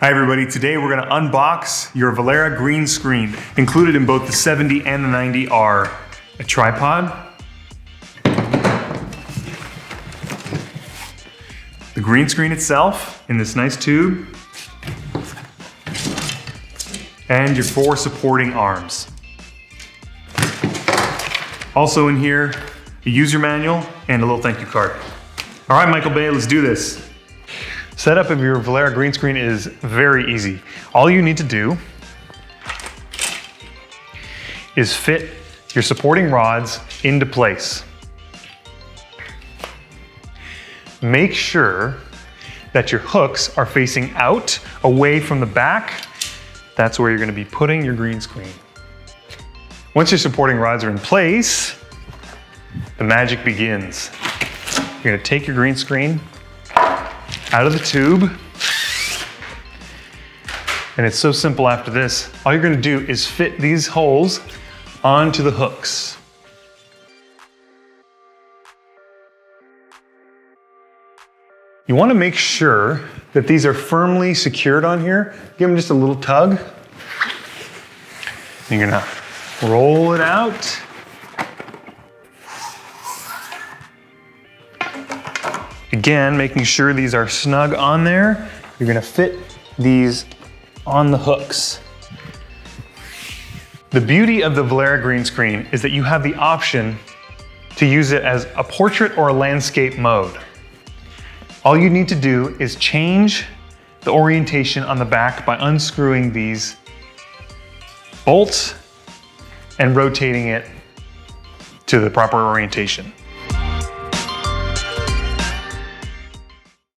Hi everybody, today we're going to unbox your Valera green screen. Included in both the 70 and the 90 are a tripod, the green screen itself in this nice tube, and your 4 supporting arms. Also in here, a user manual and a little thank you card. All right, Michael Bay, let's do this. Setup of your Valera green screen is very easy. All you need to do is fit your supporting rods into place. Make sure that your hooks are facing out, away from the back. That's where you're going to be putting your green screen. Once your supporting rods are in place, the magic begins. You're going to take your green screen out of the tube. And it's so simple after this. All you're going to do is fit these holes onto the hooks. You want to make sure that these are firmly secured on here. Give them just a little tug. You're going to roll it out. Again, making sure these are snug on there. You're gonna fit these on the hooks. The beauty of the Valera green screen is that you have the option to use it as a portrait or a landscape mode. All you need to do is change the orientation on the back by unscrewing these bolts and rotating it to the proper orientation.